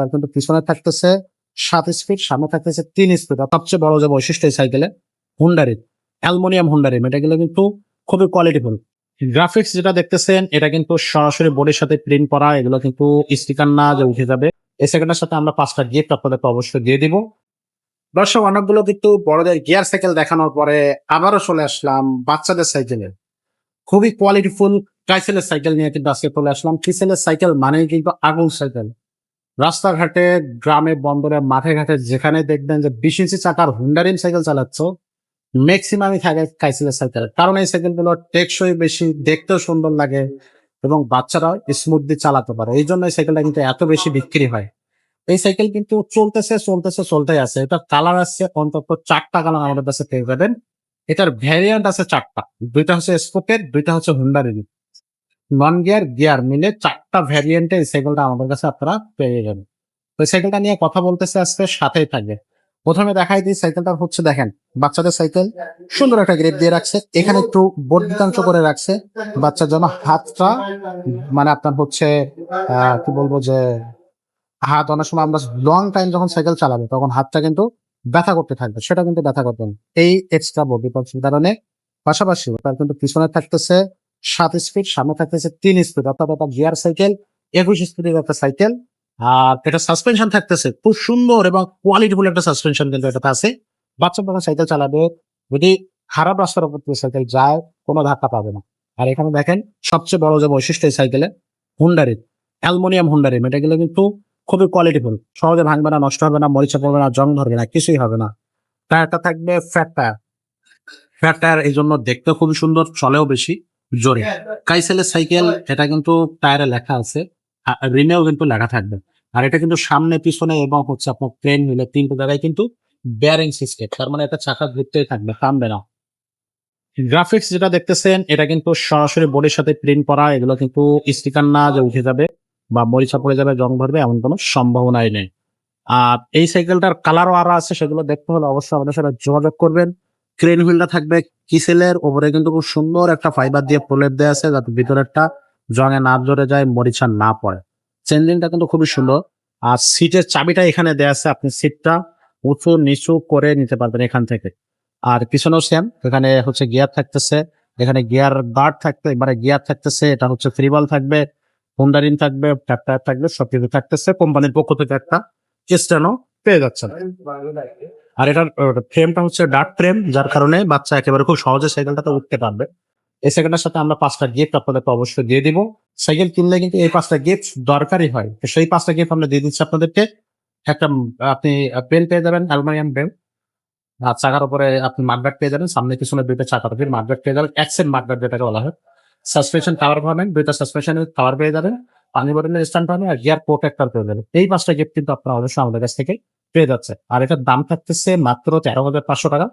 তার কিন্তু পিছনে থাকতেছে 7 স্পিড, সামনে থাকতেছে 3 স্পিড। সবচেয়ে বড় যে বৈশিষ্ট্য এই সাইকেলে হুন্ডারির অ্যালুমিনিয়াম হুন্ডারিম, এটা গুলো কিন্তু খুবই কোয়ালিটিফুল। গ্রাফিক্স যেটা দেখতেছেন এটা কিন্তু সরাসরি বোর্ডের সাথে প্রিন্ট করা, এগুলো কিন্তু স্টিকার না যে উঠে যাবে। এই সেকেন্ডের সাথে আমরা 5টা গিফট আপনাদেরকে অবশ্যই দিয়ে দিব। দর্শক, অনেকগুলো কিন্তু বড়দের গিয়ার সাইকেল দেখানোর পরে আবারও চলে আসলাম বাচ্চাদের সাইকেলে। খুবই কোয়ালিটিফুল কাইসেলের সাইকেল নিয়ে কিন্তু আজকে চলে আসলাম। কিসেলের সাইকেল মানেই কিন্তু আগুন সাইকেল। রাস্তাঘাটে, গ্রামে, বন্দরে, মাঠে ঘাটে যেখানে দেখবেন যে 20 ইঞ্চি চাকার হুন্ডারিম সাইকেল চালাচ্ছ, ম্যাক্সিমামই থাকে কাইসেলের সাইকেল। কারণ এই সাইকেলগুলো টেকসই বেশি, দেখতেও সুন্দর লাগে এবং বাচ্চারা স্মুথলি চালাতে পারে। এই জন্য এই সাইকেলটা কিন্তু এত বেশি বিক্রি হয়। এই সাইকেল কিন্তু চলতেই আছে। এটার কালার আছে অন্তত 4টা কালার আমাদের কাছে পেয়ে যাবেন। এটার ভ্যারিয়েন্ট আছে 4টা। 2টা হচ্ছে স্পোকের, 2টা হচ্ছে হুন্ডারিম। নন গিয়ার, গিয়ার মিলে 4টা ভ্যারিয়েন্টে এই সাইকেলটা আমাদের কাছে আপনারা পেয়ে যাবেন। তো এই সাইকেলটা নিয়ে কথা বলতেছে আজকে, সাথেই থাকবে। প্রথমে দেখাই দিই সাইকেলটা হচ্ছে, দেখেন বাচ্চাদের সাইকেল, সুন্দর একটা গ্রিপ দিয়ে রাখছে। এখানে একটু বর্ধিতাংশ করে রাখছে বাচ্চার জন্য। হাতটা মানে আপনার হচ্ছে কি বলবো যে হাত অনেক সময় আমরা লং টাইম যখন সাইকেল চালাবো তখন হাতটা কিন্তু ব্যথা করতে থাকবে, সেটা কিন্তু ব্যথা করবে না এই এক্সট্রা বর্ধিতাংশের কারণে। পাশাপাশি তার কিন্তু পিছনে থাকতেছে 7 স্পিড, সামনে থাকতেছে 3 স্পিড, অর্থাৎ একটা গিয়ার সাইকেল, 21 স্পিডের একটা সাইকেল। আর এটা সাসপেনশন থাকতেছে খুব সুন্দর এবং কোয়ালিটিফুল একটা সাসপেনশন কিন্তু এটাতে আছে। বাচ্চা যখন সাইকেল চালাবে, যদি খারাপ রাস্তার উপর দিয়ে সাইকেল যায়, কোনো ধাক্কা পাবে না। আর এখানে দেখেন সবচেয়ে বড় যে বৈশিষ্ট্য এই সাইকেলে হুন্ডারির অ্যালুমিনিয়াম হুন্ডারিম, এটা গুলো কিন্তু খুবই কোয়ালিটিফুল, সহজে ভাঙবে না, নষ্ট হবে না, মরিচা পড়বে না, জং ধরবে না, কিছুই হবে না। টায়ারটা থাকবে ফ্যাট টায়ার। ফ্যাট টায়ার এই জন্য দেখতে খুবই সুন্দর, চলেও বেশি জোরে। কাইসেলের সাইকেল, এটা কিন্তু টায়ারে লেখা আছে, রিমেও কিন্তু লেখা থাকবে। আর এটা কিন্তু সামনে, পিছনে এবং হচ্ছে আপনার প্লেন মিলে 3টা জায়গায় কিন্তু বেয়ারিং সিস্টেম, তার মানে এটা চাকা ঘুরতেই থাকবে, থামবে না। গ্রাফিক্স যেটা দেখতেছেন এটা কিন্তু সরাসরি বোর্ডের সাথে প্রিন্ট করা, এগুলো কিন্তু স্টিকার না যে উঠে যাবে বা মরিচা পড়ে যাবে, জং ধরবে, এমন কোনো সম্ভাবনাই নেই। আর এই সাইকেলটার কালারও আরো আছে, সেগুলো দেখতে হলে অবশ্যই আমাদের সাথে যোগাযোগ করবেন। ক্রেন হুইলটা থাকবে কিসেলের ওপরে, কিন্তু খুব সুন্দর একটা ফাইবার দিয়ে প্রলেপ দেওয়া আছে যাতে ভিতরেরটা জঙে না জড়ে যায়, মরিচা না পড়ে। চেঞ্জিংটা কিন্তু খুবই সুন্দর। আর সিটের চাবিটা এখানে দেওয়া আছে, আপনি সিটটা উঁচু নিচু করে নিতে পারবেন এখান থেকে। আর পিছনেও সেম, এখানে হচ্ছে গিয়ার থাকতেছে, এখানে গিয়ার গার্ড থাকতে, মানে গিয়ার থাকতেছে, এটা হচ্ছে ফ্রিবল থাকবে, হোন্ডারিন থাকবে, টায়ার থাকবে, সবকিছু থাকতেছে। কোম্পানির পক্ষ থেকে একটা স্ট্যান্ডও পেয়ে যাচ্ছেন। আর এটার ফ্রেমটা হচ্ছে ডার্ক ফ্রেম, যার কারণে বাচ্চা একেবারে খুব সহজে সাইকেলটাতে উঠতে পারবে। এই সাইকেলটার সাথে আমরা 5টা গিফট আপনাদেরকে অবশ্যই দিয়ে দিব। সাইকেল কিনলে কিন্তু এই 5টা গিফট দরকারই হয়। তো সেই 5টা গিফট আমরা দিয়ে দিচ্ছি আপনাদেরকে। একটা আপনি বেল পেয়ে যাবেন, অ্যালুমিনিয়াম বেল। আর চাকার উপরে আপনি মাডগার্ড পেয়ে যাবেন, সামনে পিছনে 2টা চাকার উপরে মাডগার্ড পেয়ে যাবেন, অ্যাক্সেন্ট মাডগার্ড যেটাকে বলা হয়। সাসপেনশন কভার পাবেন, 2টা সাসপেনশনের কভার পেয়ে যাবেন, পানি বোতলের স্ট্যান্ড পাবেন, আর গিয়ার প্রোটেক্টর পেয়ে যাবেন। এই 5টা গিফট কিন্তু আপনারা অবশ্যই আমাদের কাছ থেকে পেয়ে যাচ্ছে। আর এটার দাম থাকতেছে মাত্র 13,500 টাকা।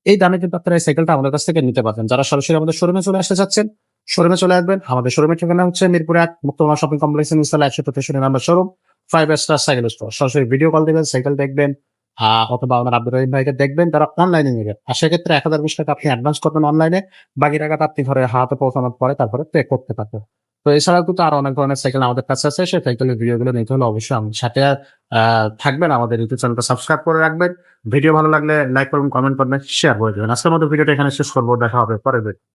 এই দামে কিন্তু আপনারা এই সাইকেলটা আমাদের কাছ থেকে নিতে পারবেন। যারা সরাসরি আমাদের শোরুমে চলে আসতে চাচ্ছেন, শোরুমে চলে আসবেন। আমাদের শোরুমের ঠিকানা হচ্ছে মিরপুর 1 মুক্তমনা শপিং কমপ্লেক্সের নিচতলা 163 number showroom, 5 star cycle store. সরাসরি ভিডিও কল দিবেন, সাইকেল দেখবেন, অথবা আমার আব্দুর রহিম ভাইকে দেখবেন, তারা অনলাইনে নেবেন। আর সেক্ষেত্রে 1020 টাকা আপনি অ্যাডভান্স করবেন অনলাইনে, বাকি টাকাটা আপনি ঘরে হাতে পৌঁছানোর পরে তারপরে পে করতে পারবেন। তো এছাড়াও কিন্তু আরো অনেক ধরনের সাইকেল আমাদের কাছে আছে, সেই সাইকেলের ভিডিওগুলো নিতে হলে অবশ্যই আমাদের সাথে থাকবেন। আমাদের ইউটিউব চ্যানেলটা সাবস্ক্রাইব করে রাখবেন। ভিডিও ভালো লাগলে লাইক করবেন, কমেন্ট করবেন, শেয়ার করে দেবেন। আজকের মতো ভিডিওটা এখানে শেষ করবো, দেখা হবে পরের ভিডিও।